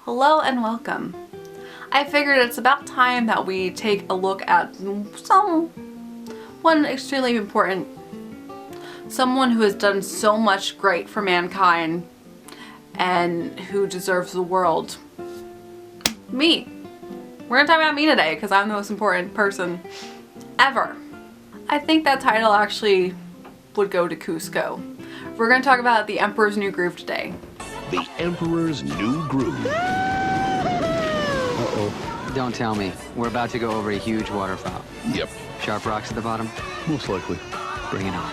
Hello and welcome. I figured it's about time that we take a look at someone extremely important, someone who has done so much great for mankind and who deserves the world. Me. We're gonna talk about me today because I'm the most important person ever. I think that title actually would go to Kuzco. We're gonna talk about the Emperor's New Groove today. The Emperor's New Groove. Uh-oh. Don't tell me. We're about to go over a huge waterfall. Yep. Sharp rocks at the bottom? Most likely. Bring it on.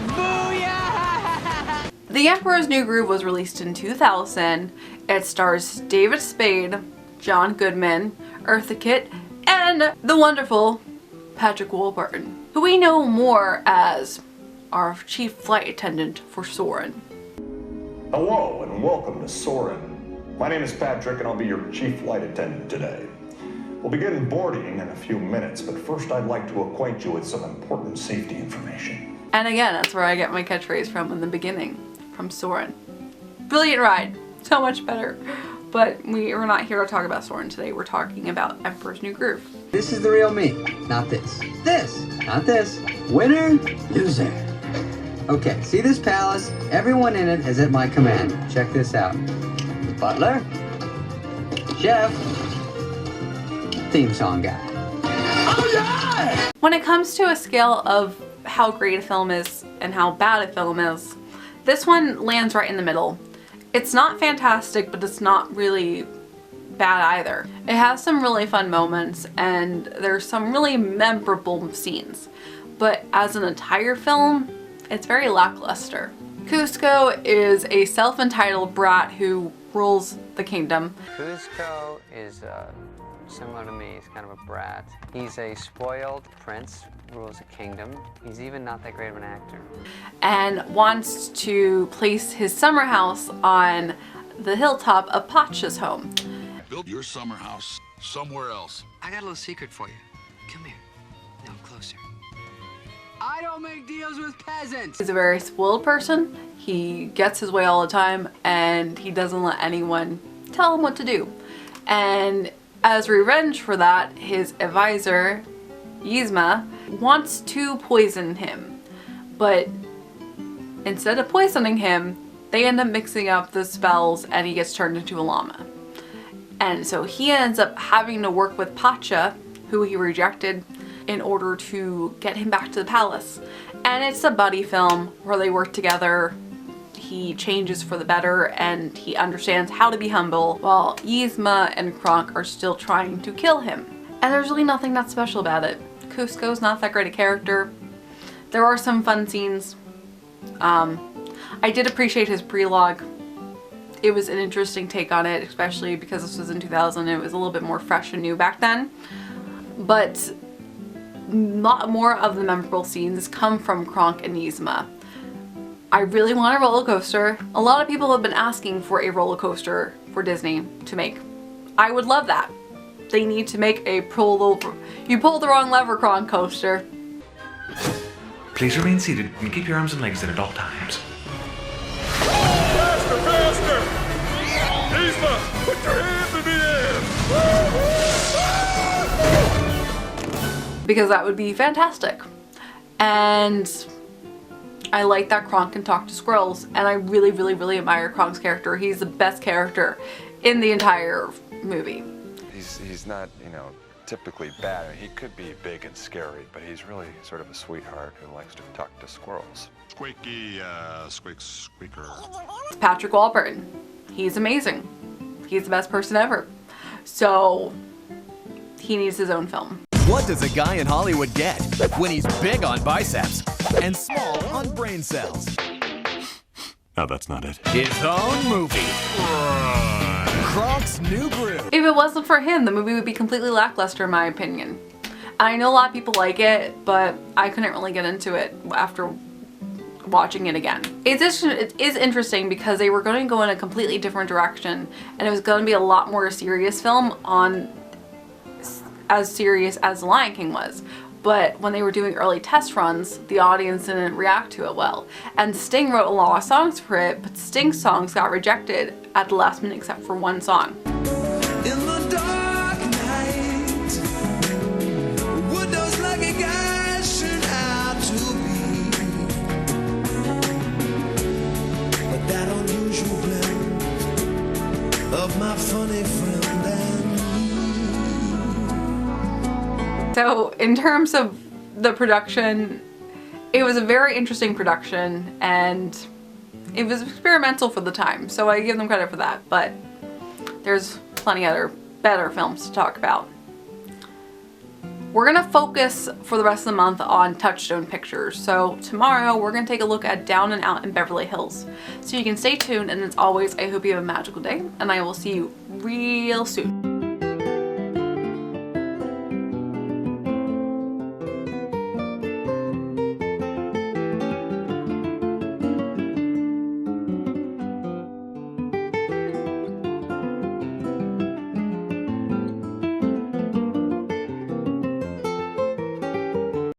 Booyah! The Emperor's New Groove was released in 2000. It stars David Spade, John Goodman, Eartha Kitt, and the wonderful Patrick Warburton, who we know more as our chief flight attendant for Soarin'. Hello and welcome to Soarin'. My name is Patrick and I'll be your chief flight attendant today. We'll begin boarding in a few minutes, but first I'd like to acquaint you with some important safety information. And again, that's where I get my catchphrase from in the beginning, from Soarin'. Brilliant ride, so much better. But we're not here to talk about Soarin' today, we're talking about Emperor's New Groove. This is the real me, not this. This, not this. Winner, loser. Okay, see this palace? Everyone in it is at my command. Check this out. The butler, chef, theme song guy. Oh yeah! When it comes to a scale of how great a film is and how bad a film is, this one lands right in the middle. It's not fantastic, but it's not really bad either. It has some really fun moments and there's some really memorable scenes, but as an entire film, it's very lackluster. Kuzco is a self-entitled brat who rules the kingdom. Kuzco is similar to me. He's kind of a brat. He's a spoiled prince, rules a kingdom. He's even not that great of an actor. And wants to place his summer house on the hilltop of Pacha's home. Build your summer house somewhere else. I got a little secret for you. Come here. No, closer. I don't make deals with peasants! He's a very spoiled person. He gets his way all the time and he doesn't let anyone tell him what to do. And as revenge for that, his advisor, Yzma, wants to poison him. But instead of poisoning him, they end up mixing up the spells and he gets turned into a llama. And so he ends up having to work with Pacha, who he rejected, in order to get him back to the palace. And it's a buddy film where they work together. He changes for the better and he understands how to be humble while Yzma and Kronk are still trying to kill him. And there's really nothing that special about it. Kuzco's not that great a character. There are some fun scenes. I did appreciate his prelogue. It was an interesting take on it, especially because this was in 2000 and it was a little bit more fresh and new back then. But a lot more of the memorable scenes come from Kronk and Yzma. I really want a roller coaster. A lot of people have been asking for a roller coaster for Disney to make. I would love that. They need to make a you pulled the wrong lever Kronk coaster. Please remain seated and keep your arms and legs in at all times. Faster, faster! Yzma, put your hands in the air! Because that would be fantastic. And I like that Kronk can talk to squirrels, and I really, really, really admire Kronk's character. He's the best character in the entire movie. He's not, you know, typically bad. I mean, he could be big and scary, but he's really sort of a sweetheart who likes to talk to squirrels. Squeaky, squeaker. Patrick Warburton. He's amazing. He's the best person ever. So he needs his own film. What does a guy in Hollywood get when he's big on biceps and small on brain cells? No, that's not it. His own movie. Kronk's New Groove. If it wasn't for him, the movie would be completely lackluster in my opinion. I know a lot of people like it, but I couldn't really get into it after watching it again. It is interesting because they were going to go in a completely different direction and it was going to be a lot more serious film on as serious as The Lion King was. But when they were doing early test runs, the audience didn't react to it well. And Sting wrote a lot of songs for it, but Sting's songs got rejected at the last minute except for one song. in the dark night. What those lucky guys turn out to be. But that unusual blend of my funny friend and me. So in terms of the production, it was a very interesting production and it was experimental for the time, so I give them credit for that, but there's plenty other better films to talk about. We're gonna focus for the rest of the month on Touchstone Pictures, so tomorrow we're gonna take a look at Down and Out in Beverly Hills. So you can stay tuned, and as always, I hope you have a magical day, and I will see you real soon.